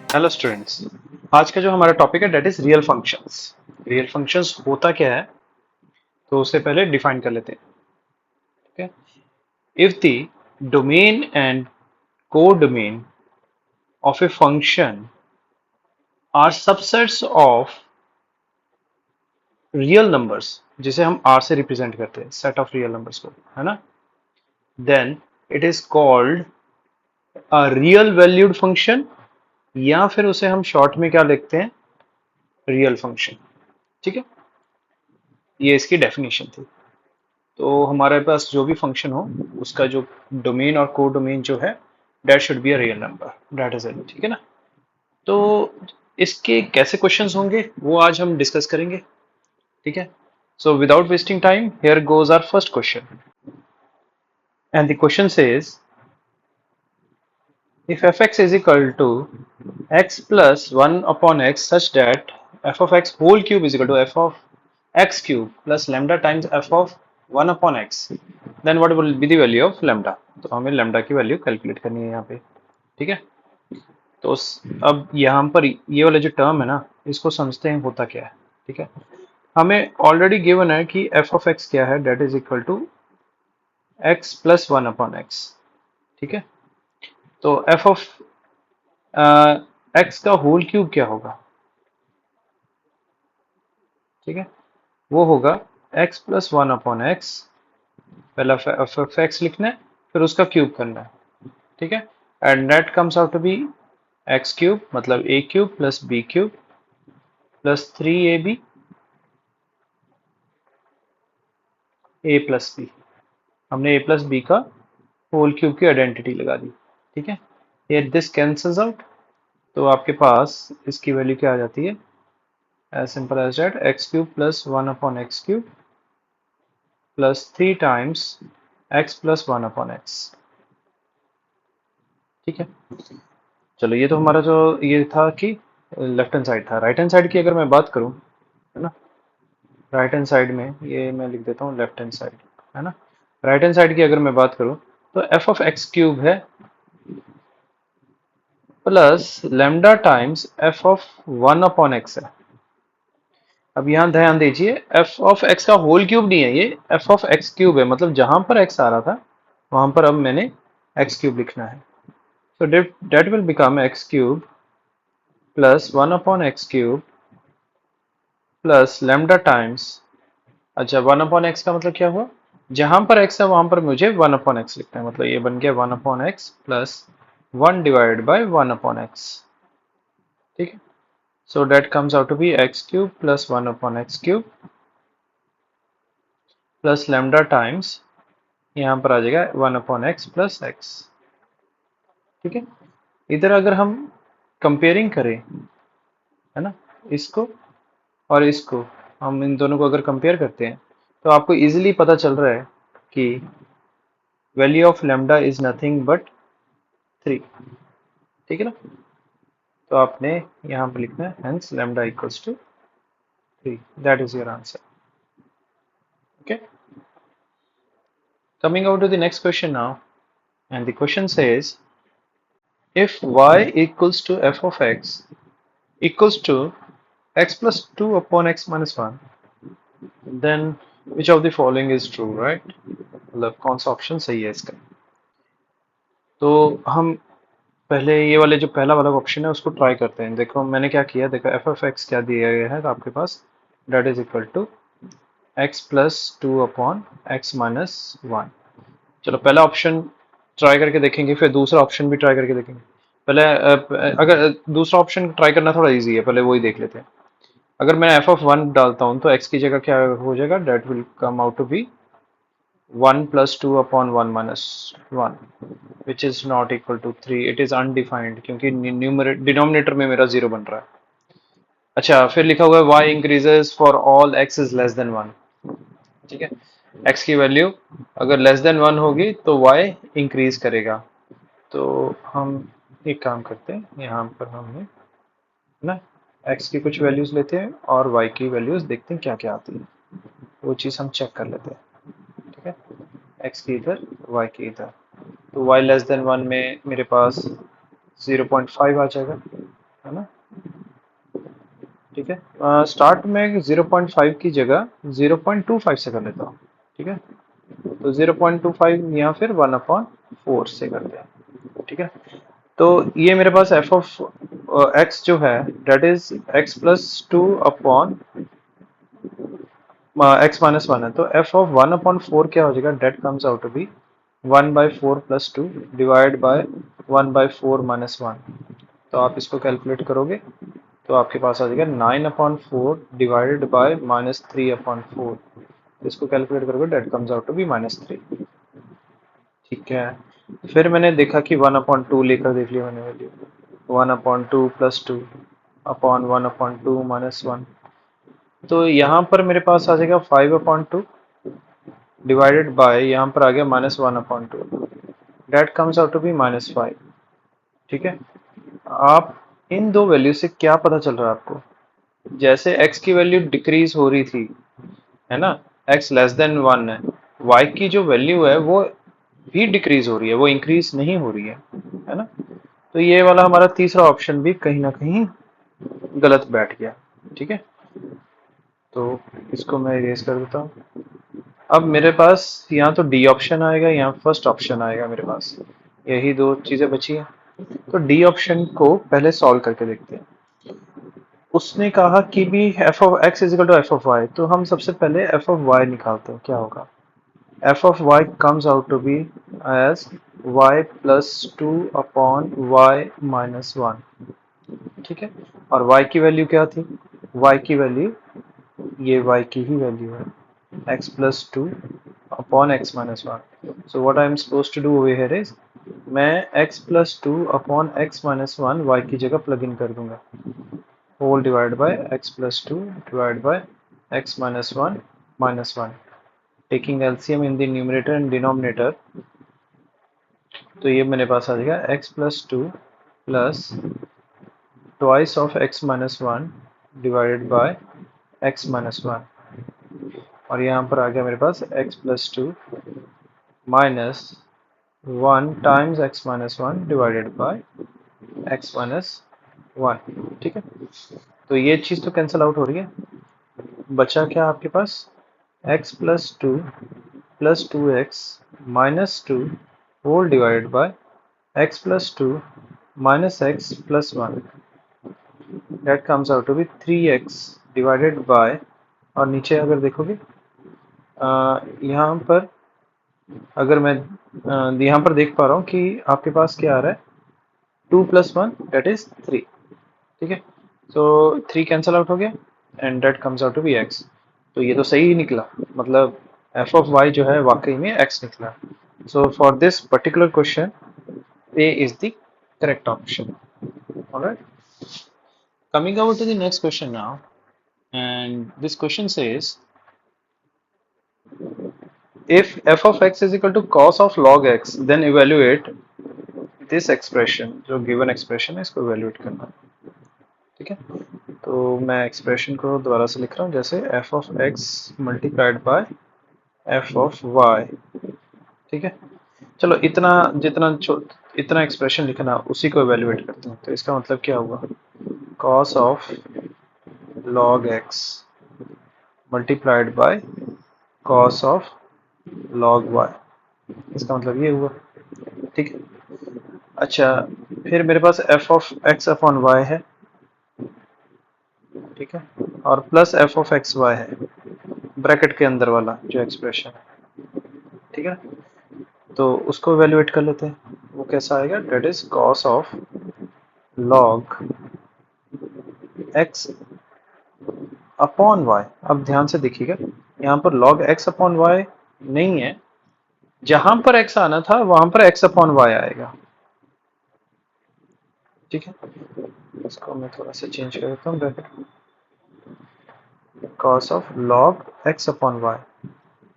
Hello students. आज का जो हमारा टॉपिक है that is real functions. Real functions होता क्या है, तो उससे पहले डिफाइन कर लेते हैं। ठीक है। If the domain and codomain of a function are subsets of real numbers, जिसे हम आर से रिप्रेजेंट करते हैं, सेट ऑफ रियल नंबर्स को, है ना, then it is called a real valued function, या फिर उसे हम शॉर्ट में क्या लिखते हैं, रियल फंक्शन। ठीक है, ये इसकी डेफिनेशन थी। तो हमारे पास जो भी फंक्शन हो, उसका जो डोमेन और को डोमेन जो है, that should be a real number, that is it. ठीक है ना। तो इसके कैसे क्वेश्चंस होंगे वो आज हम डिस्कस करेंगे। ठीक है। So without wasting time, here goes our first question, and the question says if fx is equal to x plus 1 upon x such that f of x whole cube is equal to f of x cube plus lambda times f of 1 upon x, then what will be the value of lambda। तो हमें lambda की value calculate करनी है यहाँ पे। ठीक है। तो अब यहाँ पर ये वाला जो टर्म है ना, इसको समझते हैं होता क्या है। ठीक है। हमें ऑलरेडी गिवन है कि f of x क्या है, that is equal to x plus 1 upon x। ठीक है। तो f ऑफ x का होल क्यूब क्या होगा। ठीक है। वो होगा x प्लस 1 अपॉन एक्स। पहला f ऑफ x लिखना है, फिर उसका क्यूब करना है। ठीक है। And that comes out to be x cube, मतलब a cube plus b cube plus 3ab a plus b। हमने a प्लस b का होल क्यूब की आइडेंटिटी लगा दी। ठीक है। ये दिस कैंसल्स आउट, तो आपके पास इसकी वैल्यू क्या आ जाती है, as simple as that x cube plus 1 upon x cube plus 3 times x plus 1 upon x. ठीक है। चलो, ये तो हमारा जो ये था कि लेफ्ट हैंड साइड था। राइट हैंड साइड की अगर मैं बात करूं, है ना, राइट हैंड साइड में ये मैं लिख देता हूँ लेफ्ट हैंड साइड, है ना। राइट हैंड साइड की अगर मैं बात करूं, तो एफ ऑफ एक्स क्यूब है plus lambda times f of 1 upon x है। अब यहाँ ध्यान दीजिए, एफ ऑफ एक्स का होल क्यूब नहीं है, ये एफ ऑफ एक्स क्यूब है, मतलब जहां पर एक्स आ रहा था वहां पर अब मैंने एक्स क्यूब लिखना है। So that will become x cube plus 1 upon x cube plus lambda times, अच्छा 1 अपॉन एक्स का मतलब क्या हुआ, जहां पर x है वहां पर मुझे 1 अपॉन एक्स लिखना है, मतलब ये बन गया 1 upon x plus 1 divided by 1 upon x. ठीक है। So that comes out to be x cube plus 1 upon x cube plus lambda times, यहाँ पर आ जाएगा 1 अपॉन एक्स प्लस एक्स। ठीक है। इधर अगर हम कंपेयरिंग करें, है ना, इसको और इसको, हम इन दोनों को अगर कंपेयर करते हैं, तो आपको इजीली पता चल रहा है कि value of lambda is nothing but 3। ठीक है ना। तो आपने यहाँ पे लिखना है hence lambda equals to 3, that is your answer. Okay. Coming out to the next question now, and the question says if y equals to f of x equals to x plus 2 upon x minus 1, then which of the following is true, right? मतलब कौन सा option सही है इसका। तो हम पहले ये वाले जो पहला वाला ऑप्शन है उसको ट्राई करते हैं। देखो मैंने क्या किया, देखो एफ ऑफ एक्स क्या दिया गया है, तो आपके पास that is equal to x plus 2 upon x minus 1। चलो पहला ऑप्शन ट्राई करके देखेंगे, फिर दूसरा ऑप्शन भी ट्राई करके देखेंगे। पहले अगर दूसरा ऑप्शन ट्राई करना थोड़ा इजी है, पहले वही देख लेते हैं। अगर मैं एफ ऑफ 1 डालता हूँ तो एक्स की जगह क्या हो जाएगा, that will come out to be 1 plus 2 upon 1 minus 1, which is not equal to 3। It is undefined क्योंकि न्यूमरेटर डिनोमिनेटर में मेरा जीरो बन रहा है। अच्छा, फिर लिखा हुआ है y increases for all x is less than 1। ठीक है। x की वैल्यू अगर लेस देन 1 होगी तो y इंक्रीज करेगा। तो हम एक काम करते हैं, यहाँ पर हमने ना x की कुछ वैल्यूज लेते हैं और y की वैल्यूज देखते हैं क्या क्या आती है, वो चीज़ हम चेक कर लेते हैं। ठीक है। x की इधर, y की इधर। तो y लेस देन 1 में मेरे पास 0.5 आ जाएगा, ठीक है। स्टार्ट में 0.5 की जगह 0.25 से कर लेता हूँ। ठीक है, तो 0.25 या फिर 1/4 से करते हैं। ठीक है, तो ये मेरे पास एफ ऑफ एक्स जो है that is x+2 upon x-1 है, तो एफ ऑफ 1/4 क्या हो जाएगा, that comes out to be 1/4 + 2 divide by 1/4 - 1। तो आप इसको कैलकुलेट करोगे तो आपके पास आ जाएगा 9/4 डिवाइडेड बाय -3/4। इसको कैलकुलेट करोगे that comes out to be -3। ठीक है, फिर मैंने देखा कि 1/2 लेकर देख लिया मैंने वैल्यू, 1/2 + 2 अपॉन 1/2 - 1। तो यहाँ पर मेरे पास आ जाएगा 5/2 डिवाइडेड बाय, यहाँ पर आ गया -1/2, that comes out to be -5। ठीक है, आप इन दो वैल्यू से क्या पता चल रहा है आपको, जैसे x की वैल्यू डिक्रीज हो रही थी, है ना, x <1 है, y की जो वैल्यू है वो भी डिक्रीज हो रही है, वो इंक्रीज नहीं हो रही है ना। तो ये वाला हमारा तीसरा ऑप्शन भी कहीं ना कहीं गलत बैठ गया। ठीक है, तो इसको मैं इरेज कर देता हूँ। अब मेरे पास यहाँ तो डी ऑप्शन आएगा, यहाँ फर्स्ट ऑप्शन आएगा, मेरे पास यही दो चीजें बची हैं। तो डी ऑप्शन को पहले सॉल्व करके देखते हैं। उसने कहा कि भी f of x is equal to f of y, तो हम सबसे पहले एफ ऑफ वाई निकालते हैं, क्या होगा। F of y comes out to be as y+2/y-1। ठीक है, और y की वैल्यू क्या थी, y की वैल्यू, ये y की ही वैल्यू है, x+2/x-1। So what I am supposed to do over here is, मैं x+2/x-1 y की जगह प्लग इन कर दूंगा, whole divided by x+2 divided by x-1 taking LCM in the numerator and denominator। तो ये मेरे पास आ जाएगा x+2 plus twice of x-1 divided by x-1, और यहाँ पर आ गया मेरे पास x+2 minus 1 times x-1 divided by x-1। ठीक है, तो ये चीज़ तो कैंसिल आउट हो रही है, बचा क्या आपके पास, x+2 + 2x - 2 whole divided by x+2 - x + 1, that comes out to be 3x divided by, और नीचे अगर देखोगे यहाँ पर, अगर मैं यहाँ पर देख पा रहा हूँ कि आपके पास क्या आ रहा है, 2 + 1 दैट इज 3। ठीक है, सो 3 कैंसिल आउट हो गया and that comes out to be x। तो ये तो सही ही निकला, मतलब एफ ऑफ वाई जो है वाकई में x निकला। So for this particular question A is the correct option. Alright, coming over to the next question now, and this question says if f of x is equal to cos of log x, then evaluate this expression। जो given expression है इसको evaluate करना। ठीक है, तो मैं expression को दोबारा से लिख रहा हूँ, जैसे f of x multiplied by f of y। ठीक है, चलो इतना जितना इतना एक्सप्रेशन लिखना उसी को एवेल्युएट करते हैं। तो इसका मतलब क्या हुआ, cos of log x multiplied by cos of log y, इसका मतलब ये हुआ। ठीक है, अच्छा, फिर मेरे पास f of x upon y है, ठीक है, और plus f of x y है, ब्रैकेट के अंदर वाला जो एक्सप्रेशन है। ठीक है, तो उसको इवेल्युएट कर लेते हैं, वो कैसा आएगा, that is cos of log x upon y। अब ध्यान से देखिएगा, यहाँ पर log x अपॉन y नहीं है, जहां पर x आना था वहां पर x अपॉन y आएगा। ठीक है, इसको मैं थोड़ा सा चेंज कर देता हूँ, bracket cos of log x upon y,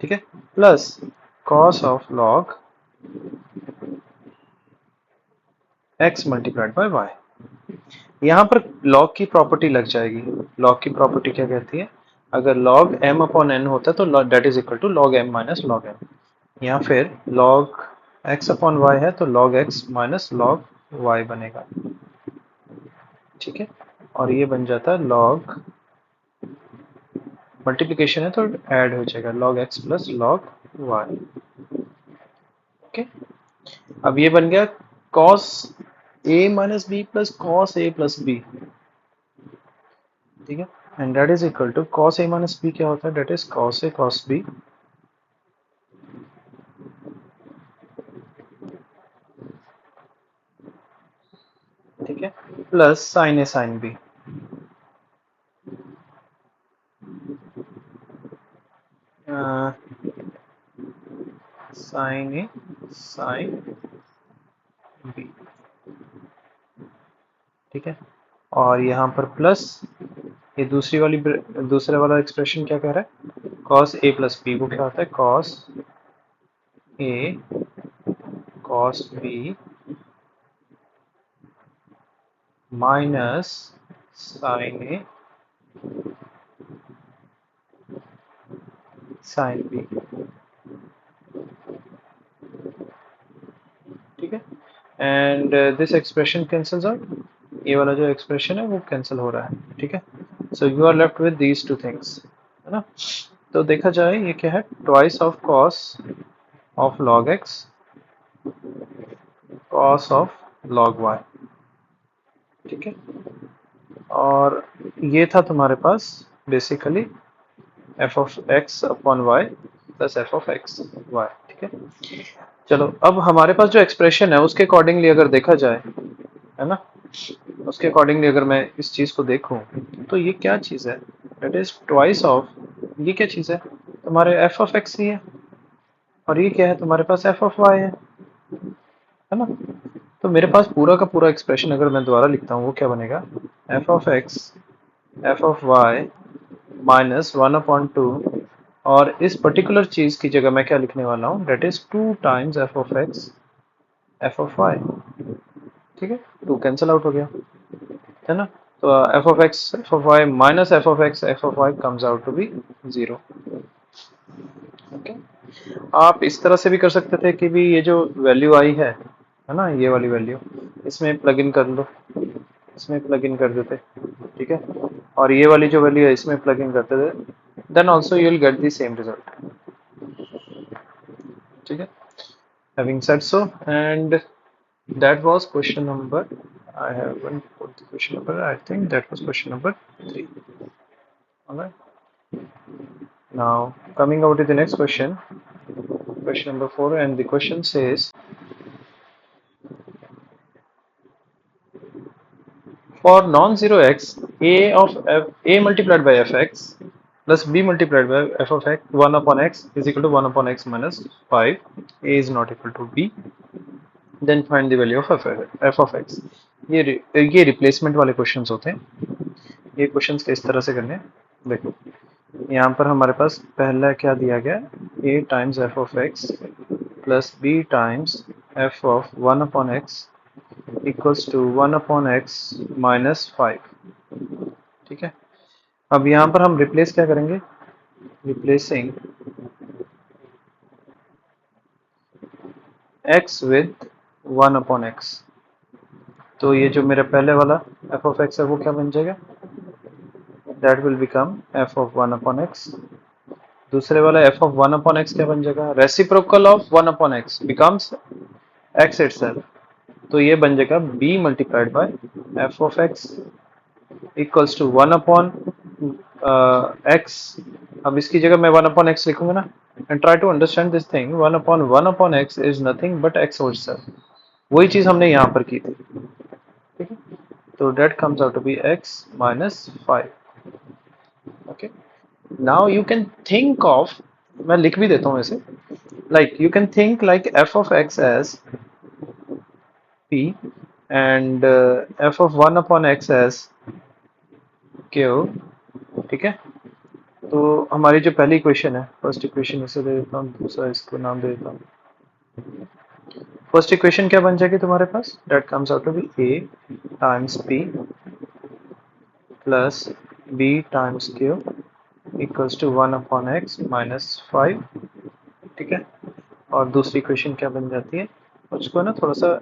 ठीक है, plus cos of log x multiplied by y। यहाँ पर log की प्रॉपर्टी लग जाएगी। log की प्रॉपर्टी क्या कहती है, अगर log m अपॉन n होता है तो that is equal to log m minus log n, या फिर log x अपॉन y है तो log x minus log y बनेगा। ठीक है, और ये बन जाता है log, मल्टीप्लिकेशन है तो ऐड हो जाएगा log x plus log y। Okay, अब ये बन गया cos a minus b plus cos a plus b. ठीक है, and that is equal to cos a minus b क्या होता है, that is cos a cos b, ठीक है, plus sin a sin b। sin a sin b, ठीक है, और यहाँ पर प्लस ये दूसरे वाला एक्सप्रेशन क्या कह रहा है, cos a प्लस b, वो क्या होता है cos a cos b minus sin a sin b। ठीक है, and this expression cancels out, ये वाला जो एक्सप्रेशन है वो कैंसिल हो रहा है। ठीक है, so you are left with these two things, है ना। तो देखा जाए ये क्या है, twice of cos of log x cos of log y। ठीक है, और ये था तुम्हारे पास basically f of x upon y plus f of x y। ठीक है, चलो अब हमारे पास जो एक्सप्रेशन है उसके अकॉर्डिंगली अगर देखा जाए, है ना, उसके अकॉर्डिंगली अगर मैं इस चीज को देखूं तो ये क्या चीज है, दैट इज ट्वाइस ऑफ, ये क्या चीज है, तुम्हारे f ऑफ x ही है, और ये क्या है, तुम्हारे पास f ऑफ y है ना। तो मेरे पास पूरा का पूरा एक्सप्रेशन अगर मैं दोबारा लिखता हूँ वो क्या बनेगा, f of x f of y minus 1/2, और इस पर्टिकुलर चीज की जगह मैं क्या लिखने वाला हूँ, that is 2 times f of x f of y। ठीक है, 2 कैंसिल आउट हो गया, है ना। तो f of x f of y minus f of x f of y comes out to be 0। Okay, आप इस तरह से भी कर सकते थे कि भी ये जो वैल्यू आई है ना, ये वाली वैल्यू इसमें प्लग इन कर लो, इसमें प्लग इन कर देते। ठीक है, और ये वाली जो वैल्यू है इसमें प्लग इन करते थे, then also you will get the same result. ठीक है, having said so, and that was question number, I haven't put the question number, I think that was question number 3. All right, now coming over to the next question, question number 4, and the question says, for non-zero x, a of a multiplied by fx plus b multiplied by f of x 1 upon x is equal to 1 upon x minus 5, a is not equal to b, then find the value of f of x। ये replacement वाले questions होते हैं। ये questions किस तरह से करने हैं, देखो यहाँ पर हमारे पास पहला क्या दिया गया, a times f of x plus b times f of 1 upon x equals to 1 upon x minus 5। ठीक है, अब यहाँ पर हम रिप्लेस क्या करेंगे, replacing x with 1 upon x, तो ये जो मेरा पहले वाला f ऑफ x है वो क्या बन जाएगा, that will become f of 1 upon x। दूसरे वाला f ऑफ 1 अपॉन x क्या बन जाएगा, reciprocal of 1 upon x becomes x itself, तो ये बन जाएगा b multiplied by f of x equals to 1 upon x। अब इसकी जगह मैं 1 अपॉन x लिखूंगा ना, and try to understand this thing, 1 upon x is nothing but x whole self, वही चीज हमने यहाँ पर की थी। ठीक है, तो that comes out to be x minus 5। okay, now you can think of, मैं लिख भी देता हूँ ऐसे, like you can think like f of x as p and f of 1 upon x as q। ठीक है, तो हमारी जो पहली इक्वेशन है, फर्स्ट इक्वेशन इसे दे देता हूँ, दूसरा इसको नाम दे देता हूँ। फर्स्ट इक्वेशन क्या बन जाएगी तुम्हारे पास, that comes out to be a times p plus b times q equals to 1 upon x minus 5। ठीक है, और दूसरी इक्वेशन क्या बन जाती है, उसको ना थोड़ा सा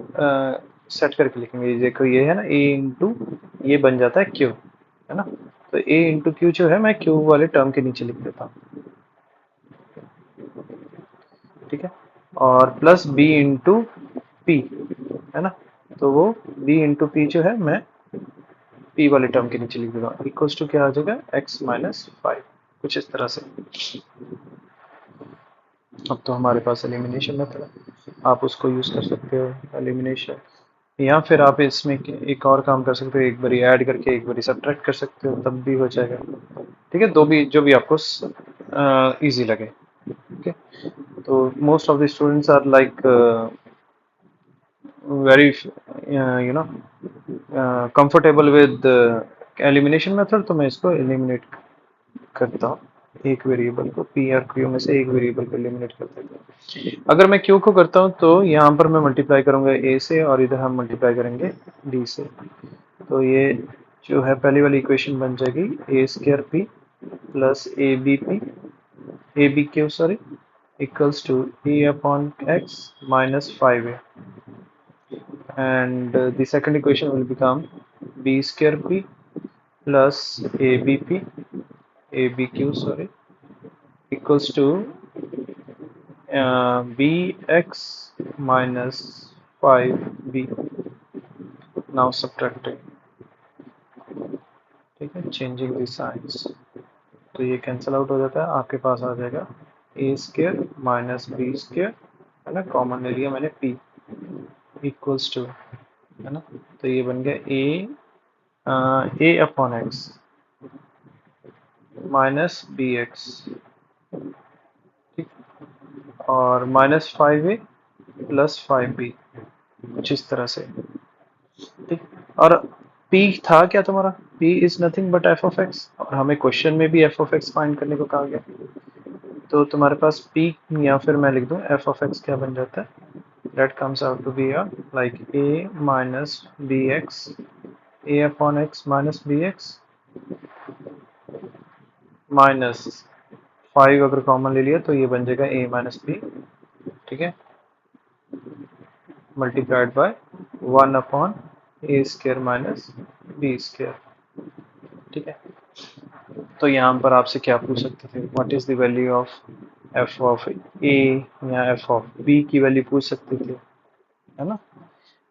सेट करके लिखेंगे। देखो ये है ना a इंटू, ये बन जाता है q, है ना। तो a इंटू क्यू जो है मैं q वाले टर्म के नीचे लिख देता हूँ, ठीक है। और प्लस b इंटू पी, है ना। तो वो b इंटू पी जो है मैं p वाले टर्म के नीचे लिख देता हूँ, इक्वल्स टू क्या आ जाएगा x माइनस 5, कुछ इस तरह से। अब तो हमारे पास एलिमिनेशन मेथड है, आप उसको यूज कर सकते हो एलिमिनेशन, या फिर आप इसमें एक और काम कर सकते हो, एक बारी ऐड करके एक बारी सब्ट्रैक्ट कर सकते हो, तब भी हो जाएगा। ठीक है, दो भी जो भी आपको इजी लगे। ओके, तो most of the students are like very comfortable with elimination method, तो मैं इसको एलिमिनेट करता हूँ, एक वेरिएबल को पी और क्यू में से एक वेरिएबल को एलिमिनेट कर देता हूँ। अगर मैं क्यू को करता हूँ तो यहाँ पर मैं मल्टीप्लाई करूंगा ए से, और इधर हम मल्टीप्लाई करेंगे डी से। तो ये जो है पहली वाली इक्वेशन बन जाएगी ए स्क्र p plus a b p, a b q sorry, equals to a upon x minus 5a, and the second equation will become b square p plus abp, abq sorry, equals to bx minus 5b. Now subtracting, ठीक है, changing the science, तो ये cancel out हो जाता है, आपके पास आ जाएगा ए स्क्र माइनस बी स्क्र, है ना, कॉमन ले लिया मैंने p, इक्वल्स टू, है ना। तो ये बन गया a upon x minus b x, ठीक, और माइनस 5a प्लस 5b, कुछ इस तरह से, ठीक। और p था क्या तुम्हारा, p is nothing but f of x, और हमें क्वेश्चन में भी f ऑफ x फाइंड करने को कहा गया, तो तुम्हारे पास p, या फिर मैं लिख दूं f ऑफ x क्या बन जाता है, that comes out to be like a minus bx, a upon x minus bx minus 5, अगर कॉमन ले लिया तो ये बन जाएगा a माइनस बी, ठीक है, multiplied by 1 upon a square minus b square, ठीक है। तो यहाँ पर आपसे क्या पूछ सकते थे, what is the value of f of a या एफ ऑफ बी की वैल्यू पूछ सकते थे, है ना।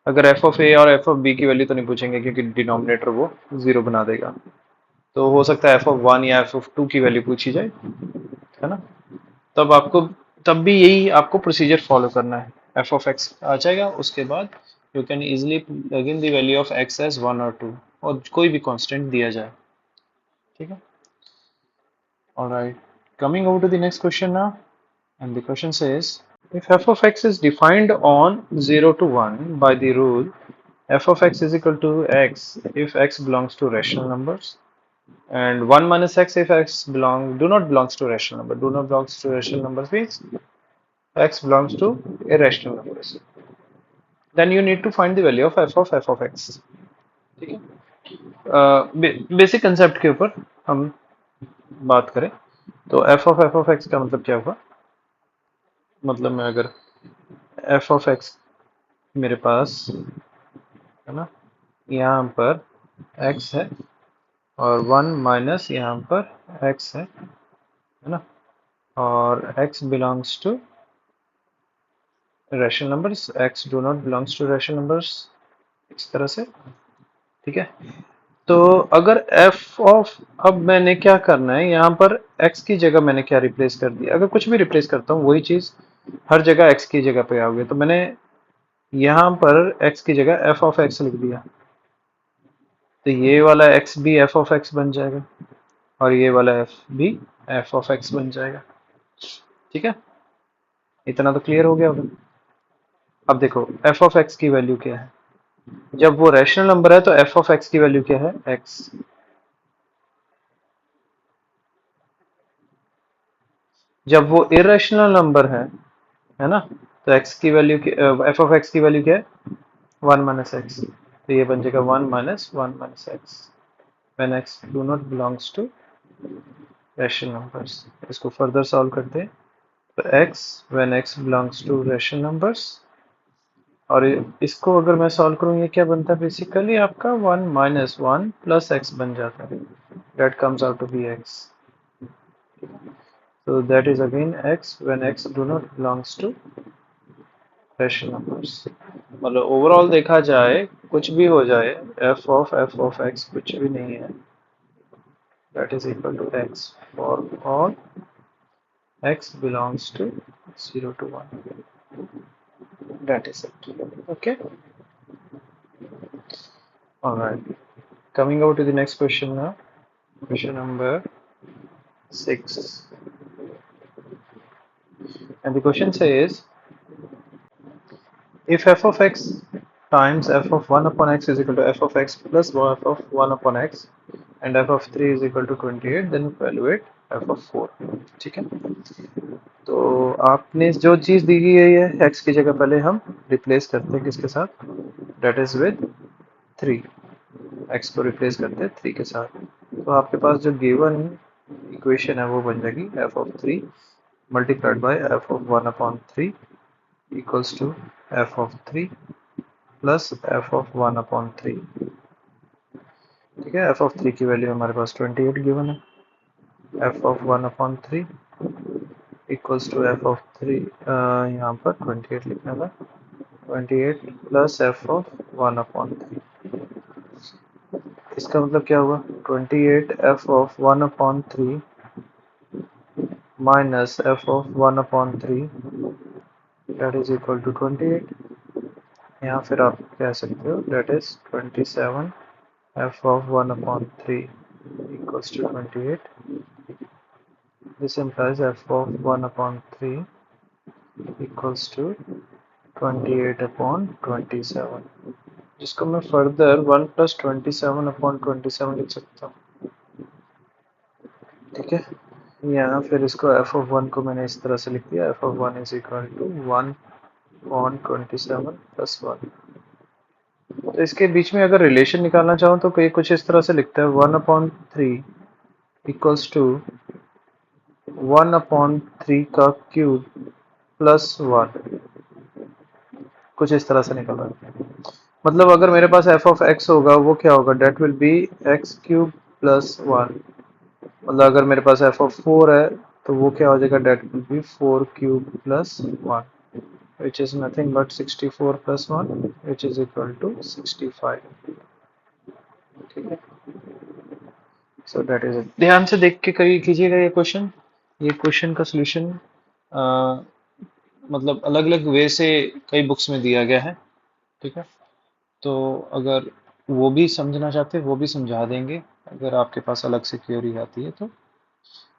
अगर एफ ऑफ ए और एफ ऑफ बी की वैल्यू तो नहीं पूछेंगे, क्योंकि डिनोमिनेटर वो जीरो बना देगा, तो हो सकता है एफ ऑफ वन या एफ ऑफ टू की वैल्यू पूछी जाए, है ना। तब आपको, तब भी यही आपको प्रोसीजर फॉलो करना है, एफ ऑफ एक्स आ जाएगा, उसके बाद you can easily plug in the value of x as 1 और 2, और कोई भी कांस्टेंट दिया जाए, ठीक है। Alright, coming over to the next question now, and the question says, if f of x is defined on 0 to 1 by the rule f of x is equal to x if x belongs to rational numbers, and 1 minus x if x do not belongs to rational number, do not belongs to rational numbers means x belongs to irrational numbers, then you need to find the value of f of x, ठीक है। Basic concept के ऊपर हम बात करें तो F of x का मतलब क्या हुआ, मतलब मैं अगर एफ ऑफ एक्स मेरे पास, है ना, यहाँ पर x है और 1 माइनस यहाँ पर x है ना, और x belongs to rational numbers, x do not belongs to rational numbers, इस तरह से, ठीक है। तो अगर f ऑफ, अब मैंने क्या करना है, यहाँ पर x की जगह मैंने क्या रिप्लेस कर दिया, अगर कुछ भी रिप्लेस करता हूँ वही चीज हर जगह x की जगह पे आओगे, तो मैंने यहाँ पर x की जगह f ऑफ x लिख दिया, तो ये वाला x भी f ऑफ x बन जाएगा, और ये वाला f भी f ऑफ x बन जाएगा, ठीक है। इतना तो क्लियर हो गया होगा। अब देखो f ऑफ x की वैल्यू क्या है, जब वो रैशनल नंबर है तो f ऑफ x की वैल्यू क्या है, x, जब वो इरेशनल नंबर है ना, तो x की वैल्यू, f ऑफ x की वैल्यू क्या है, 1 माइनस एक्स, तो ये बन जाएगा 1 minus 1 minus x when x do not belongs to rational numbers. इसको फर्दर सॉल्व करते हैं, तो x when x belongs to rational numbers और इसको अगर मैं सॉल्व करूँ, ये क्या बनता है बेसिकली आपका 1 माइनस 1 प्लस एक्स बन जाता है, that comes out to be x. So that is again x when x do not belongs to rational numbers। मतलब ओवरऑल देखा जाए कुछ भी हो जाए, f of x कुछ भी नहीं है, that is equal to x for all x belongs to 0 to 1, that is it। Okay, all right, coming out to the next question now, question number 6, and the question says if f of x times f of 1 upon x is equal to f of x plus f of 1 upon x and f of 3 is equal to 28, then evaluate f of 4। ठीक है, तो आपने जो चीज़ दी गई है x की जगह पहले हम रिप्लेस करते हैं किसके साथ, डेट इज विद 3, x को रिप्लेस करते हैं 3 के साथ। तो आपके पास जो गिवन इक्वेशन है वो बन जाएगी f of 3 multiplied by f of 1 upon 3 equals to f of 3 plus f of 1 upon 3। ठीक है, f of 3 की वैल्यू हमारे पास 28 गिवन है, f of 1 upon 3 equals to f of 3, यहाँ पर 28 लिखना था, 28 प्लस f of 1 upon 3। इसका मतलब क्या हुआ, 28 f of 1 upon 3 minus f of 1 upon 3 that is equal to 28। यहाँ फिर आप कह सकते हो that is 27 f of 1 upon 3 equals to 28। This implies f of 1 upon 3 equals to 28 upon 27, जिसको मैं फर्दर 1 प्लस 27 अपॉन 27 लिख सकता हूँ। ठीक है, यहाँ फिर इसको f of 1 को मैंने इस तरह से लिख दिया, f of 1 is equal to 1 upon 27 plus 1। तो इसके बीच में अगर रिलेशन निकालना चाहूँ तो कई कुछ इस तरह से लिखता है, 1 अपॉन 3 इक्वल्स टू 1 अपॉन 3 का क्यूब प्लस 1, कुछ इस तरह से निकल रहा है। मतलब अगर मेरे पास f of x होगा वो क्या होगा, that will be x cube plus 1। मतलब अगर मेरे पास f of 4 है तो वो क्या हो जाएगा, that will be 4 cube plus 1 which is nothing but 64 plus 1 which is equal to 65। ठीक है, सो दैट इज इट। ध्यान से देख के करिए, कीजिएगा ये क्वेश्चन। ये क्वेश्चन का सोल्यूशन मतलब अलग अलग वे से कई बुक्स में दिया गया है। ठीक है, तो अगर वो भी समझना चाहते हैं वो भी समझा देंगे, अगर आपके पास अलग से क्वेरी आती है तो,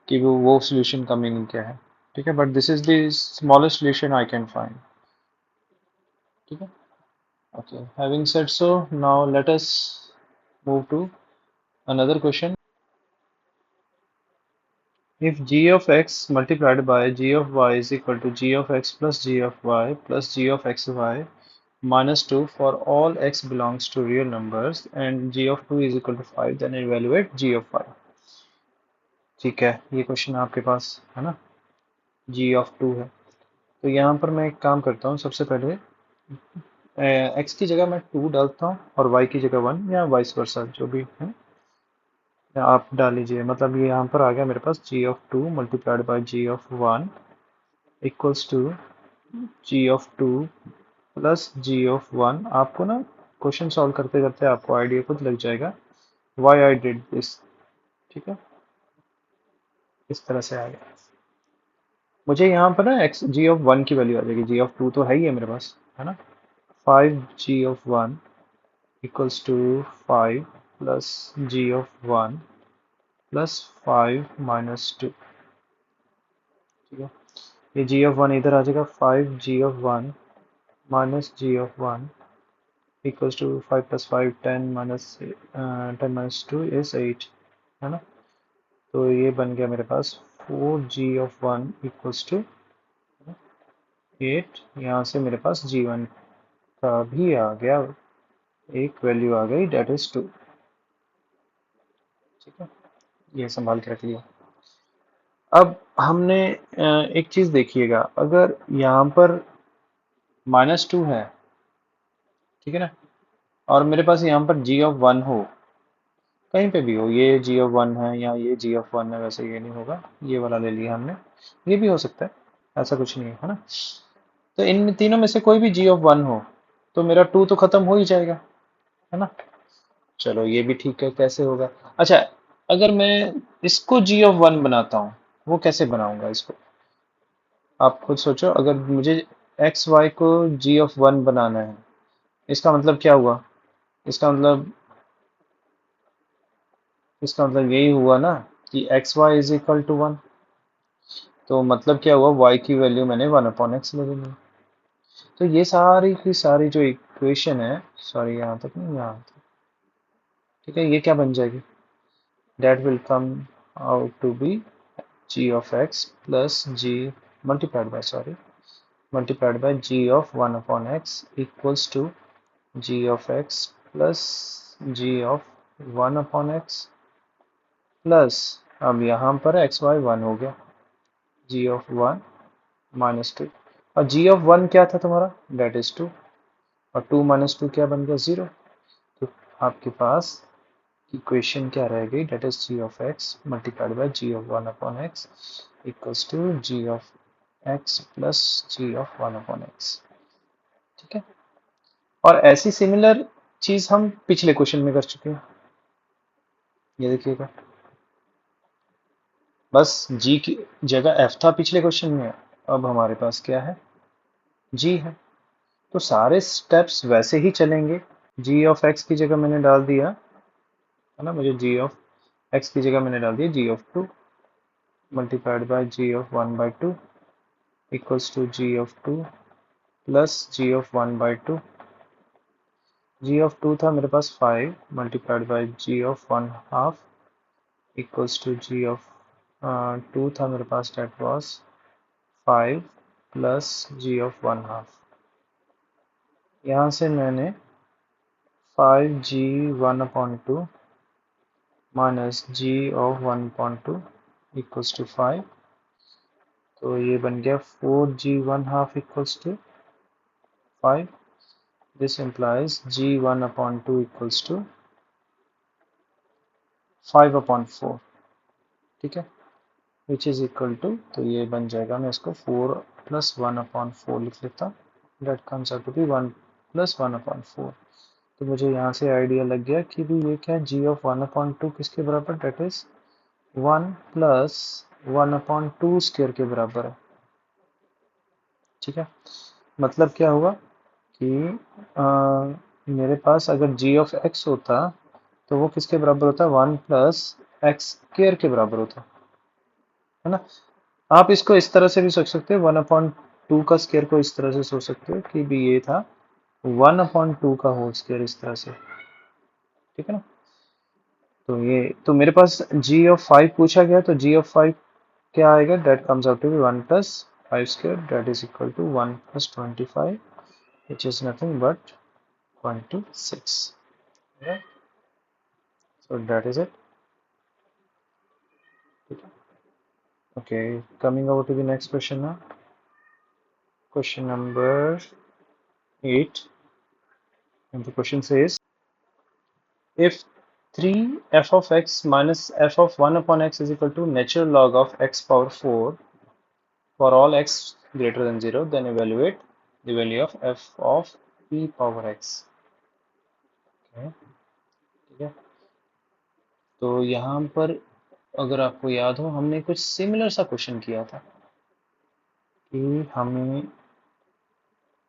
कि वो सोल्यूशन का मीनिंग क्या है। ठीक है, but this is the smallest solution I can find. ठीक है, okay, having said so now let us move to another question। If g of x multiplied by g of y is equal to g of x plus g of y plus g of xy minus 2 for all x belongs to real numbers and g of 2 is equal to 5, then evaluate g of 5। ठीक है, ये question आपके पास है ना, g of 2 है। तो यहाँ पर मैं एक काम करता हूँ, सबसे पहले x की जगह मैं 2 डालता हूँ और y की जगह 1 या वाइस वर्सा जो भी है आप डाल लीजिए। मतलब ये यहाँ पर आ गया मेरे पास g of 2 multiplied by g of 1 equals to g of 2 plus g of 1। आपको ना क्वेश्चन सॉल्व करते करते आपको आइडिया खुद लग जाएगा why I did this। ठीक है, इस तरह से आएगा। मुझे यहाँ पर ना x g of 1 की वैल्यू आ जाएगी, g of 2 तो है ही है मेरे पास, है ना। 5g of 1 equals to 5 plus g of 1 plus 5 minus 2। ठीक है, ये g of 1 इधर आ जाएगा, 5g of 1 minus g of 1 equals to 5 plus 5 10 minus 10 minus 2 is 8, है ना। तो ये बन गया मेरे पास 4g of 1 equals to 8। यहाँ से मेरे पास g1 का भी आ गया, एक वैल्यू आ गई डेट इज 2। ठीक है, ये संभाल के रख लिया। अब हमने एक चीज देखिएगा, अगर यहाँ पर -2 है ठीक है ना। और मेरे पास यहाँ पर जी ऑफ वन हो, कहीं पे भी हो, ये जी ऑफ वन है या ये जी ऑफ वन है, वैसे ये नहीं होगा, ये वाला ले लिया हमने, ये भी हो सकता है, ऐसा कुछ नहीं है ना। तो इन तीनों में से कोई भी जी ऑफ वन हो तो मेरा टू तो खत्म हो ही जाएगा, है ना। चलो ये भी ठीक है, कैसे होगा। अच्छा, अगर मैं इसको जी ऑफ वन बनाता हूँ, वो कैसे बनाऊंगा इसको, आप खुद सोचो। अगर मुझे एक्स वाई को जी ऑफ वन बनाना है, इसका मतलब क्या हुआ, इसका मतलब इसका मतलब यही हुआ ना कि x y is equal to one. तो मतलब क्या हुआ, y की वैल्यू मैंने वन अपॉन एक्स ले ली। तो ये सारी की सारी जो इक्वेशन है, सॉरी यहाँ तक नहीं, यहाँ तक, ठीक है, ये क्या बन जाएगी, that will come out to be g of x plus g multiplied by, sorry, multiplied by g of 1 upon x equals to g of x plus g of 1 upon x plus, अब यहाँ पर x Y one हो गया, जी of one minus two, और जी of one क्या था तुम्हारा, date is to, और टू माइनस टू क्या बन गया, जीरो। तो आपके पास इक्वेशन क्या रह गई, that is g of x multiplied by g of one upon x equals to g of x plus g of one upon x. ठीक है, और ऐसी सिमिलर चीज हम पिछले क्वेश्चन में कर चुके हैं, ये देखिएगा, बस जी की जगह एफ था पिछले क्वेश्चन में, अब हमारे पास क्या है, जी है। तो सारे स्टेप्स वैसे ही चलेंगे, जी ऑफ एक्स की जगह मैंने डाल दिया, है ना, मुझे जी ऑफ एक्स की जगह मैंने डाल दिया g of two multiplied by g of one by two equals to g of two plus g of one by two. G of two था मेरे पास five multiplied by g of one half equals to g of two था मेरे पास, that was five plus g of one half. यहाँ से मैंने five g one upon two minus g of one upon two equals to five, तो ये बन गया four g one half equals to five. This implies g one upon two equals to five upon four, ठीक है, which is equal to, तो ये बन जाएगा, मैं इसको four plus one upon four लिख लेता हूँ, that comes out to be one plus one upon four. तो मुझे यहाँ से आइडिया लग गया कि भी ये क्या है, g of one upon two किसके बराबर, that is one plus one upon two square के बराबर है। ठीक है, मतलब क्या हुआ कि मेरे पास अगर जी ऑफ एक्स होता तो वो किसके बराबर होता, वन प्लस एक्स स्क्वेयर के बराबर होता, है ना। आप इसको इस तरह से भी सोच सकते हो, वन अपॉन टू का स्क्वेयर को इस तरह से सोच सकते हो कि भी ये था वन अपॉन टू का होल स्क्वेयर, इस तरह से, ठीक है ना। तो ये तो मेरे पास जी ऑफ फाइव पूछा गया, तो जी ऑफ फाइव क्या आएगा, that comes out to be one plus five square, that is equal to one plus 25, which is nothing but 26. Right? So that is it. Okay, coming over to the next question now. Question number 8. And the question says, if 3 f of x minus f of 1 upon x is equal to natural log of x power 4 for all x greater than 0, then evaluate the value of f of p power x. Okay, ठीक है, तो यहाँ पर अगर आपको याद हो, हमने कुछ सिमिलर सा क्वेश्चन किया था कि हमें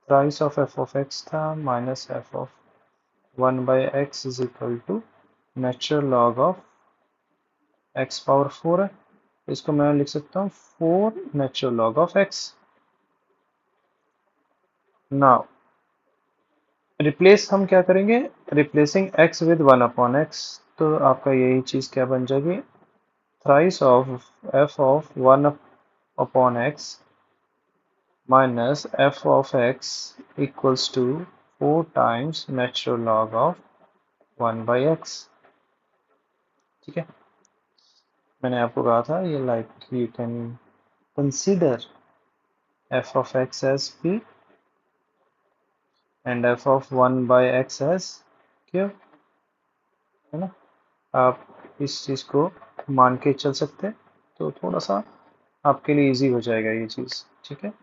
price of f of x था minus f of one by x is equal to natural log of x power four है, इसको मैं लिख सकता हूँ four natural log of x. Now replace हम क्या करेंगे, replacing x with one upon x, तो आपका यही चीज क्या बन जाएगी, thrice of f of one upon x minus f of x equals to 4 times natural log of 1 by x। ठीक है, मैंने आपको कहा था ये like you can consider f of x as p and f of 1 by x as q, है ना। आप इस चीज़ को मान के चल सकते हैं तो थोड़ा सा आपके लिए इजी हो जाएगा ये चीज़, ठीक है।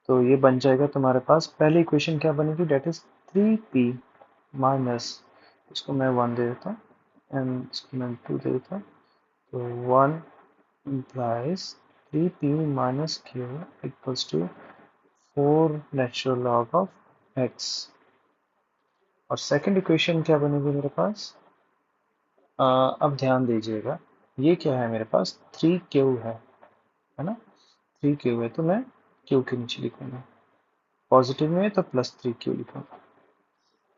तो ये बन जाएगा तुम्हारे पास पहली इक्वेशन क्या बनेगी, डेट इज 3p माइनस, इसको मैं 1 दे देता हूँ एंड इसको मैं 2 दे देता हूँ, तो 1 implies 3p minus q equals to 4 natural log of x। और सेकंड इक्वेशन क्या बनेगी मेरे पास, अब ध्यान दीजिएगा, ये क्या है मेरे पास 3q है ना, 3q है तो मैं q के नीचे लिखूंगा, पॉजिटिव में है तो +3q लिखूंगा।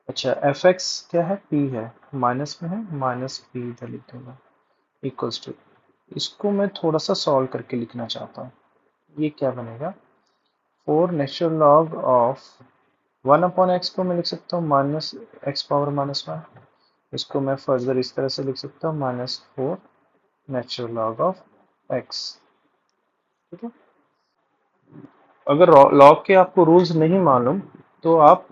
अच्छा एफ एक्स क्या है, p है, माइनस में है, -p इधर लिख दूंगा, इक्वल्स टू, इसको मैं थोड़ा सा सॉल्व करके लिखना चाहता हूँ। ये क्या बनेगा, 4 natural log of 1 upon x को मैं लिख सकता हूँ माइनस एक्स पावर -1, इसको मैं फर्दर इस तरह से लिख सकता हूँ -4 नेचुरल लॉग ऑफ एक्स, ठीक है। अगर लॉग के आपको रूल्स नहीं मालूम तो आप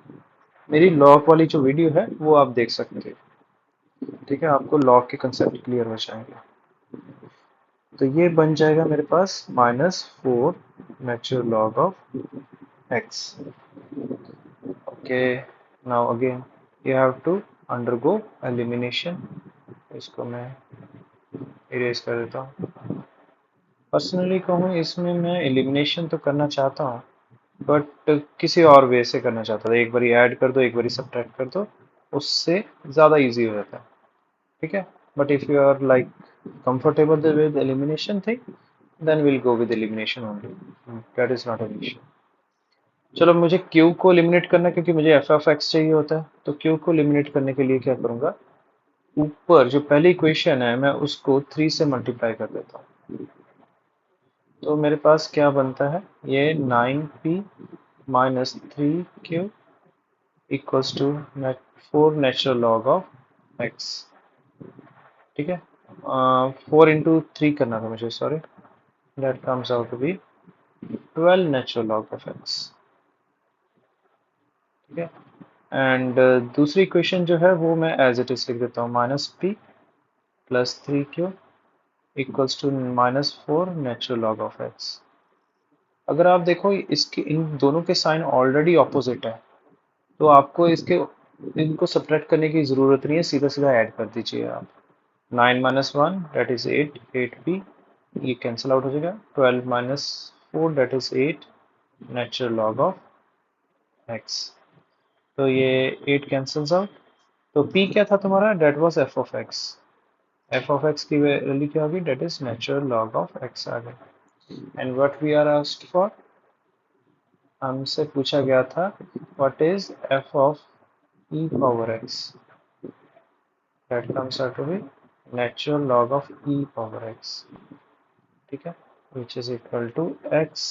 मेरी लॉग वाली जो वीडियो है वो आप देख सकते हैं, ठीक है, आपको लॉग के कंसेप्ट क्लियर हो जाएंगे। तो ये बन जाएगा मेरे पास -4 natural log of x. Okay, now again you have to undergo elimination, इसको मैं इरेज कर देता हूँ। पर्सनली कहूँ इसमें मैं एलिमिनेशन तो करना चाहता हूँ बट किसी और वे से करना चाहता था, एक बारी ऐड कर दो एक बारी सब्ट्रैक्ट कर दो, उससे ज़्यादा इजी हो जाता है, ठीक है। But if you are like comfortable with elimination thing, then we'll go with elimination only, that is not an issue। चलो मुझे q को एलिमिनेट करना है, क्योंकि मुझे एफ ऑफ एक्स चाहिए होता है, तो q को एलिमिनेट करने के लिए क्या करूंगा, ऊपर जो पहली इक्वेशन है मैं उसको 3 से मल्टीप्लाई कर देता हूँ, तो मेरे पास क्या बनता है, ये 9p minus 3q equals to 4 natural log of x, ठीक है। 4 इंटू 3 करना था मुझे, sorry, that comes out to be 12 natural log of x, ठीक है। एंड दूसरी इक्वेशन जो है वो मैं एज इट इज लिख देता हूँ, -p plus 3q equals to -4 natural log of x. अगर आप देखो इसके इन दोनों के साइन ऑलरेडी ऑपोजिट है, तो आपको इसके इनको सब्ट्रैक्ट करने की ज़रूरत नहीं है, सीधा सीधा ऐड कर दीजिए आप। 9 माइनस 1 दैट इज़ 8, 8p, ये कैंसिल आउट हो जाएगा, 12 minus 4 that is 8 natural log of x, तो ये 8 कैंसल्स आउट, तो p क्या था तुम्हारा, that was f of x, f of x की वैल्यू क्या होगी, that is natural log of x आ गई। And what we are asked for, हमसे पूछा गया था what is f of e power x, that comes out to be natural log of e power x, ठीक है, which is equal to x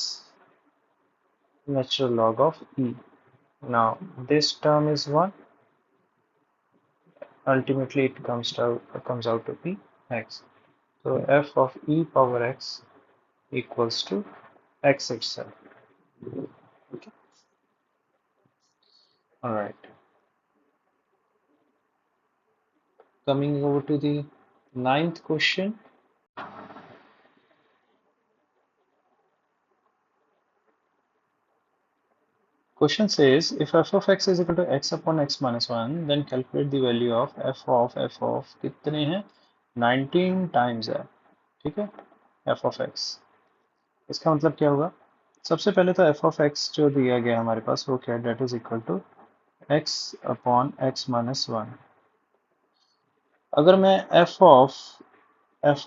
natural log of e। Now this term is 1, ultimately it comes out to be x, so f of e power x equals to x itself, okay। All right, coming over to the ninth question। Question says if f of x is equal to x upon x minus 1 then calculate the value of f of कितने हैं, 19 times है, ठीक है, f of x। इसका मतलब क्या होगा, सबसे पहले तो f of x जो दिया गया हमारे पास वो क्या है, that is equal to x upon x minus 1। अगर मैं f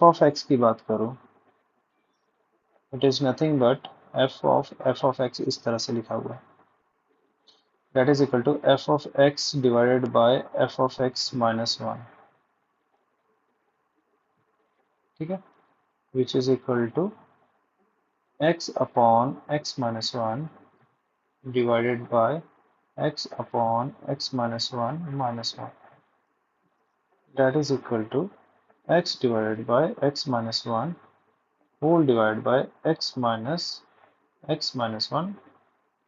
of x की बात करूं, it is nothing but f of x इस तरह से लिखा हुआ है, that is equal to f of x divided by f of x minus 1, ठीक है, which is equal to x upon x minus 1 divided by x upon x minus 1 minus 1, that is equal to x divided by x minus 1 whole divided by x minus 1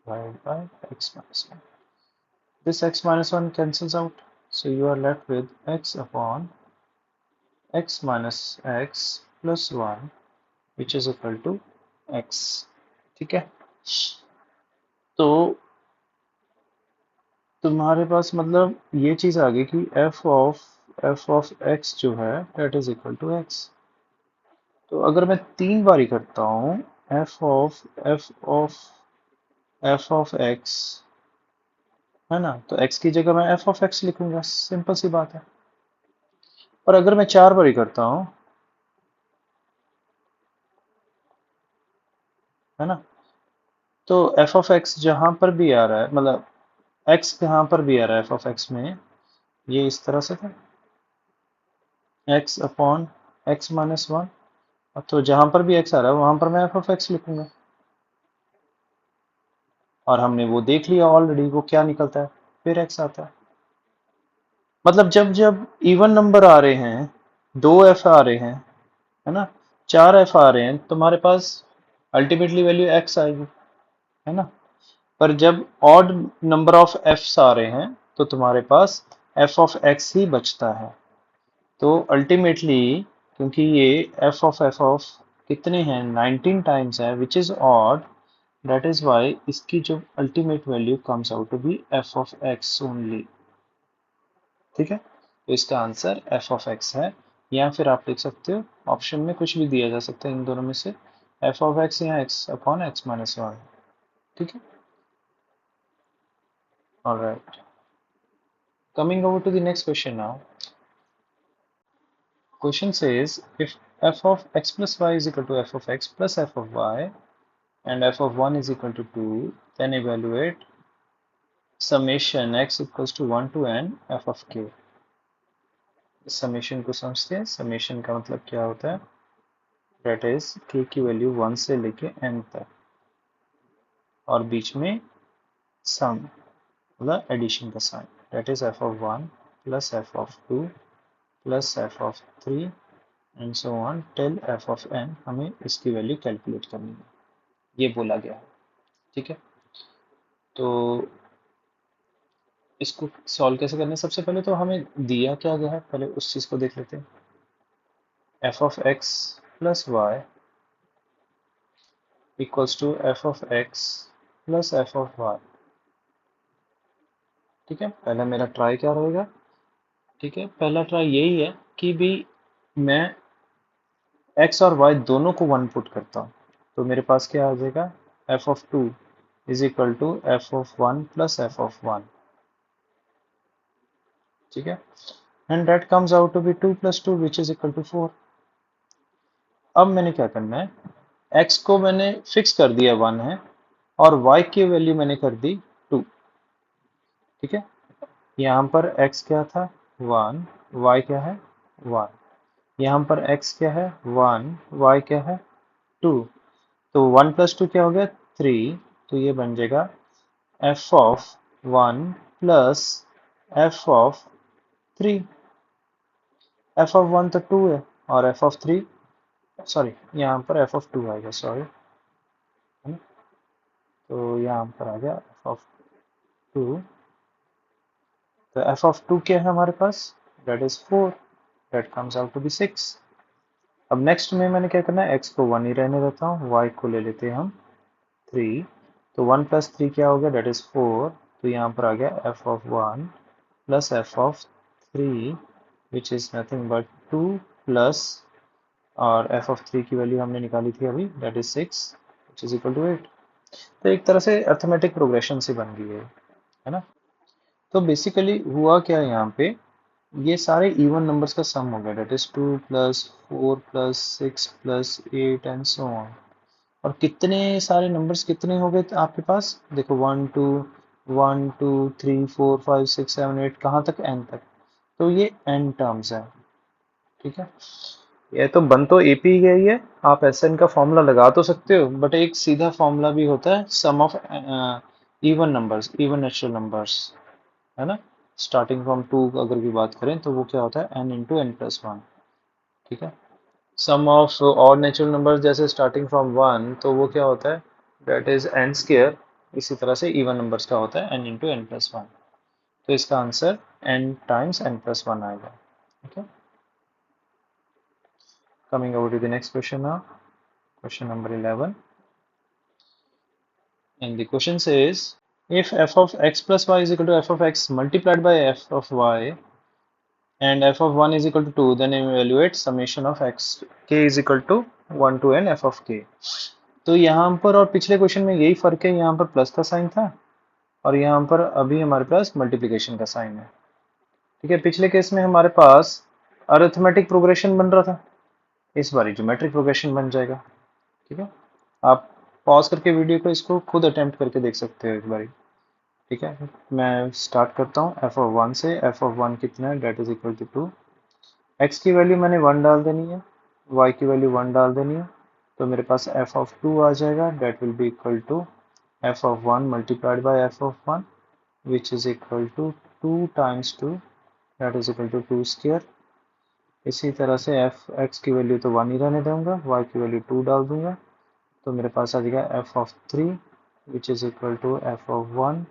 divided by x minus 1. This x minus 1 cancels out, so you are left with x upon x minus x plus 1 which is equal to x. ठीक है, तो तुम्हारे पास मतलब ये चीज आ गई कि f of x जो है that is equal to x. तो अगर मैं 3 बारी करता हूँ f of x है ना, तो x की जगह मैं f(x) लिखूंगा, सिंपल सी बात है. और अगर मैं 4 बारी करता हूँ, है ना, तो f(x) जहां पर भी आ रहा है, मतलब x जहां पर भी आ रहा है f(x) में, ये इस तरह से था x अपॉन x माइनस 1. तो जहां पर भी x आ रहा है वहां पर मैं f(x) लिखूंगा. और हमने वो देख लिया ऑलरेडी, वो क्या निकलता है, फिर x आता है. मतलब जब जब इवन नंबर आ रहे हैं, 2f आ रहे हैं, है ना, 4f आ रहे हैं, तुम्हारे पास अल्टीमेटली वैल्यू x आएगी, है ना. पर जब ऑड नंबर ऑफ f's आ रहे हैं तो तुम्हारे पास f(x) ही बचता है. तो अल्टीमेटली क्योंकि ये f(f) कितने हैं, 19 टाइम्स है, which is odd, that is why इसकी जो ultimate value comes out to be f(x) only. ठीक है, तो इसका आंसर f(x) है. या फिर आप लिख सकते हो ऑप्शन में कुछ भी दिया जा सकता है इन दोनों में से, f(x) या x अपॉन x माइनस 1. ठीक है, alright. Coming over to the next question now. Question says if f of x plus y is equal to f of x plus f of y and f of 1 is equal to 2, then evaluate summation x equals to 1 to n f of k. Summation को समझते हैं. Summation का मतलब क्या होता है, that is k की value 1 से लेके n तक और बीच में सम मतलब एडिशन का sign, that is f of 1 plus f of 2 plus f of 3 and so on till f of n. हमें इसकी वैल्यू कैलकुलेट करनी है, ये बोला गया है. ठीक है, तो इसको सॉल्व कैसे करना है, सबसे पहले तो हमें दिया क्या गया है, पहले उस चीज को देख लेते हैं. f of x plus y equals to f of x plus f of y. ठीक है, पहला मेरा ट्राई क्या रहेगा. ठीक है, पहला ट्राई यही है कि भी मैं x और y दोनों को 1 पुट करता हूँ, तो मेरे पास क्या आ जाएगा, f of 2 is equal to f of 1 plus f of 1. ठीक है, and that comes out to be 2 plus 2 which is equal to 4. अब मैंने क्या करना है, x को मैंने फिक्स कर दिया 1 है और y की वैल्यू मैंने कर दी 2. ठीक है, यहाँ पर x क्या था 1, y क्या है 1, यहाँ पर x क्या है 1, y क्या है 2. तो 1 प्लस 2 क्या हो गया 3. तो ये बन जाएगा f of 1 plus f of 3. f of 1 तो 2 है और f of 3, सॉरी यहाँ पर f of 2 आएगा, सॉरी, है ना. तो यहाँ पर आ गया f of 2. तो f of 2 क्या है हमारे पास, that is 4, that comes out to be 6. अब नेक्स्ट में मैंने क्या करना है, x को 1 ही रहने देता हूँ, y को ले लेते हैं हम 3. तो 1 प्लस 3 क्या हो गया, that is 4. तो यहाँ पर आ गया f of 1 plus f of 3 which is nothing but 2 plus, और f of 3 की वैल्यू हमने निकाली थी अभी, that is 6 which is equal to 8. तो एक तरह से अर्थमेटिक प्रोग्रेशन सी बन गई है ना. तो बेसिकली हुआ क्या है यहाँ पे, ये सारे इवन नंबर्स का सम हो गया, that is 2 plus 4 plus 6 plus 8 and so on. और कितने सारे नंबर्स कितने हो गए आपके पास, देखो 1 2 1 2 3 4 5 6 7 8 कहाँ तक, n तक. तो ये n टर्म्स है. ठीक है, ये तो बन तो एपी गई है, आप एसएन का फॉर्मूला लगा तो सकते हो, बट एक सीधा फॉर्मूला भी होता है sum of even numbers, even natural numbers, है ना. स्टार्टिंग फ्रॉम 2 अगर भी बात करें तो वो क्या होता है n इंटू एन प्लस 1. ठीक है, sum of odd natural numbers जैसे स्टार्टिंग फ्रॉम 1 तो वो क्या होता है, दैट इज n स्क्वायर इसी तरह से इवन नंबर्स का होता है n into n plus one. तो इसका answer n times n plus one आएगा। Okay, coming over to the next question now, question number 11, and the question says if f of x plus y is equal to f of x multiplied by f of y and f of 1 is equal to 2, then evaluate summation of x k is equal to 1 to n f of k। तो यहाँ पर और पिछले question में यही फर्क है, यहाँ पर प्लस का साइन था और यहाँ पर अभी हमारे पास मल्टीप्लिकेशन का साइन है। ठीक है, पिछले केस में हमारे पास अरिथमेटिक प्रोग्रेशन बन रहा था, इस बार ज्योमेट्रिक प्रोग्रेशन बन जाएगा। ठीक है, आप पॉज करके वीडियो को इसको खुद अटेम्प्ट करके देख सकते हो एक बार। ठीक है, मैं स्टार्ट करता हूँ एफ ऑफ वन से। एफ ऑफ वन कितना है, that is equal to 2। X की वैल्यू मैंने 1 डाल देनी है, वाई की वैल्यू 1 डाल देनी है, तो मेरे पास एफ ऑफ 2 आ जाएगा, that will be equal to f of 1 multiplied by f of 1 which is equal to 2 times 2, that is equal to 2 square. इसी तरह से एफ एक्स की वैल्यू तो 1 ही रहने दूंगा, वाई की वैल्यू 2 डाल दूंगा, तो मेरे पास आ जाएगा f of 3 which is equal to f of 1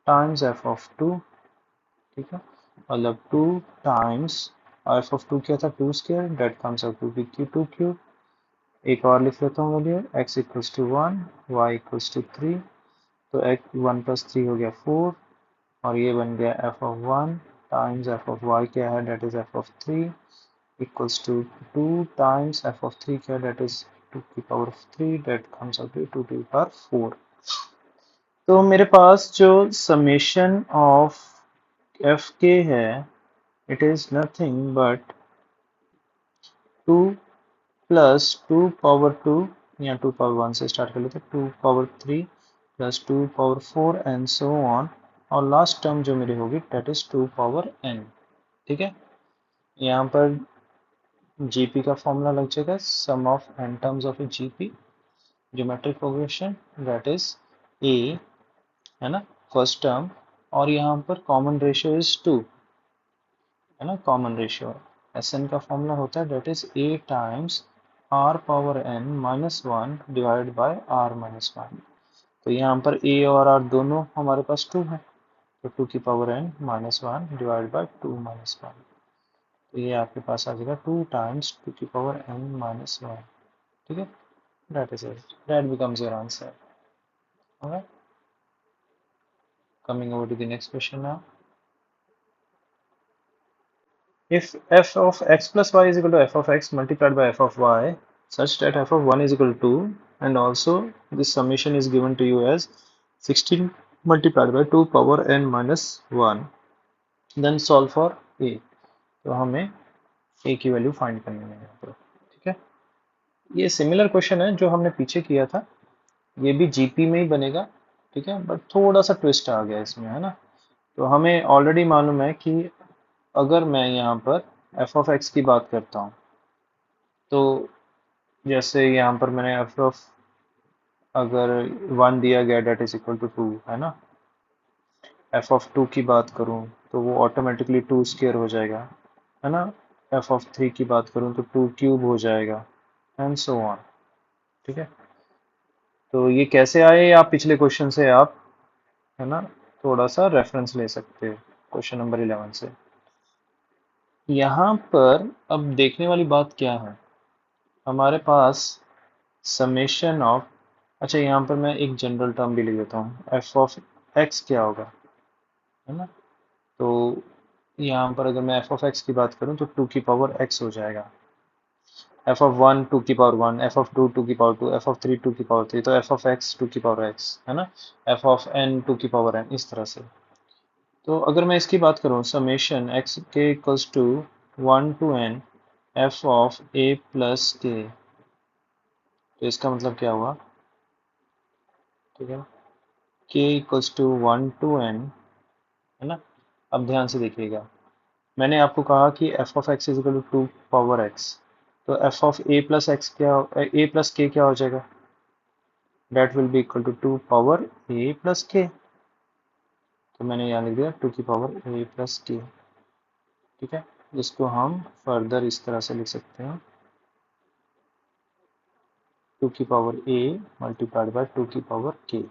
times f of 2। ठीक है, मतलब 2 टाइम्स एफ ऑफ 2 क्या था, 2 square, that comes out to be q 2 cube. एक और लिख लेता हूँ value, x equals to 1, y equals to 3, तो एक्स 1 प्लस 3 हो गया 4, और ये बन गया f of 1 times f of y क्या है, that is f of 3 equals to 2 times f of 3 क्या, डेट इज 2 की power 3, that comes out to 2 two की पावर 4। तो मेरे पास जो समेशन ऑफ एफ के है, it is nothing but 2 plus 2 power 2, या 2 पावर 1 से स्टार्ट कर लेते हैं, 2 power 3 plus 2 power 4 and so on, और लास्ट टर्म जो मेरी होगी डेट इज 2 पावर n। ठीक है, यहाँ पर जीपी का फॉर्मूला लग जाएगा, sum of n terms of a GP geometric progression, that is a, है ना, फर्स्ट टर्म, और यहाँ पर कॉमन रेशियो इज 2, है ना, कॉमन रेशियो एस एन का फॉर्मूला होता है that is a times r power n minus one divide by r minus one. तो यहाँ पर ए और आर दोनों हमारे पास 2 है, तो 2 की power n minus one divide by 2 minus one, तो ये आपके पास आ जाएगा 2 टाइम्स 2 की पावर एन माइनस वन। ठीक है, that is it, that becomes your answer. Alright, coming over to the next question now. If f of x plus y is equal to f of x multiplied by f of y such that f of 1 is equal to 2, and also this summation is given to you as 16 multiplied by 2 power n minus 1, then solve for a। तो हमें a की value find करनी है यहाँ पर। ठीक है, ये सिमिलर क्वेश्चन है जो हमने पीछे किया था, ये भी जीपी में ही बनेगा। ठीक है, बट थोड़ा सा ट्विस्ट आ गया इसमें, है ना। तो हमें ऑलरेडी मालूम है कि अगर मैं यहाँ पर एफ ऑफ एक्स की बात करता हूँ, तो जैसे यहाँ पर मैंने एफ ऑफ अगर 1 दिया गया डेट इज इक्वल टू 2, है ना, एफ ऑफ 2 की बात करूँ तो वो ऑटोमेटिकली 2 स्क्वायर हो जाएगा, है ना। एफ ऑफ 3 की बात करूँ तो 2 क्यूब हो जाएगा, एंड सो ऑन। ठीक है, तो ये कैसे आए, आप पिछले क्वेश्चन से आप, है ना, थोड़ा सा रेफरेंस ले सकते हो क्वेश्चन नंबर 11 से। यहाँ पर अब देखने वाली बात क्या है, हमारे पास समेशन ऑफ, अच्छा यहाँ पर मैं एक जनरल टर्म भी लिख देता हूँ, एफ ऑफ एक्स क्या होगा, है ना। तो यहाँ पर अगर मैं एफ ऑफ एक्स की बात करूँ तो 2 की पावर एक्स हो जाएगा, एफ ऑफ 1 2 की पावर 1, एफ ऑफ 2 2 की पावर 2, एफ ऑफ 3 2 की पावर 3, तो एफ ऑफ एक्स 2 की पावर एक्स, है ना, एफ ऑफ एन 2 की पावर एन, इस तरह से। तो अगर मैं इसकी बात करूँ summation x k equals to 1 to n f of a plus k, तो इसका मतलब क्या हुआ, ठीक है, k equals to 1 to n, है ना। अब ध्यान से देखिएगा, मैंने आपको कहा कि f of x is equal to 2 power x, तो f of a plus x क्या, a प्लस k क्या हो जाएगा, that will be equal to 2 power a plus k। तो मैंने यहाँ लिख दिया 2 की पावर a प्लस k। ठीक है, जिसको हम फर्दर इस तरह से लिख सकते हैं, 2 की पावर a मल्टीप्लाइड बाय 2 की power k।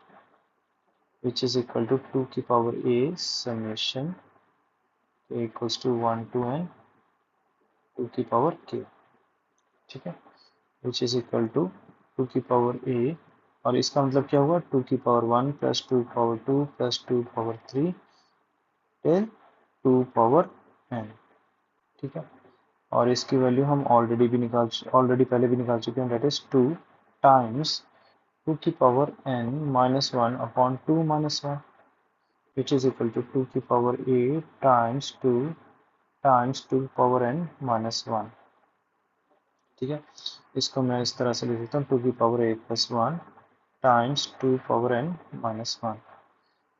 which is equal to 2 की power a summation a equals to 1 to n 2 की पावर k, ठीक है, which is equal to 2 की पावर a, और इसका मतलब क्या हुआ 2 की power 1 plus 2 power 2 plus 2 power 3 till 2 power n, ठीक है। और इसकी वैल्यू हम ऑलरेडी पहले भी निकाल चुके हैं, दैट इज 2 टाइम्स 2 की power n minus 1 upon 2 minus 1, which is equal to 2 की power a times 2 power n minus 1, ठीक है। इसको मैं इस तरह से लिख देता हूँ 2 की power a plus 1 times 2 power n minus 1,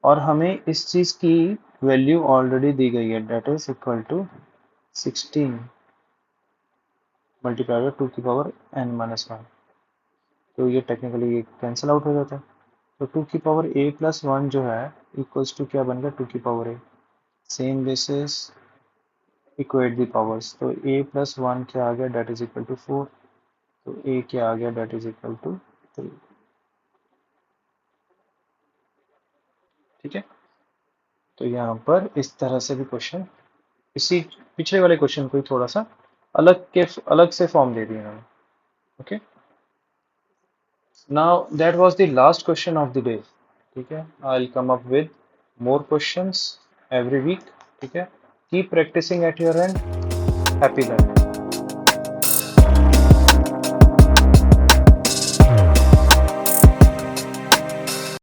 और हमें इस चीज की वैल्यू ऑलरेडी दी गई है, that is equal to 16 multiply by 2 की पावर n माइनस 1, तो ये टेक्निकली ये कैंसिल आउट हो जाता है। तो 2 की पावर a प्लस 1 जो है इक्वल्स टू क्या बन गया 2 की power a, same basis equate the powers, तो a प्लस 1 क्या आ गया डेट इज इक्वल टू 4, तो a क्या आ गया डेट इज इक्वल टू 3, ठीक है। तो यहाँ पर इस तरह से भी क्वेश्चन इसी पिछले वाले क्वेश्चन को ही थोड़ा सा अलग से फॉर्म दे दिया है, okay. Now that was the last question of the day, ठीक है। I will come up with more questions every week, ठीक है। Keep practicing at your end, happy learning.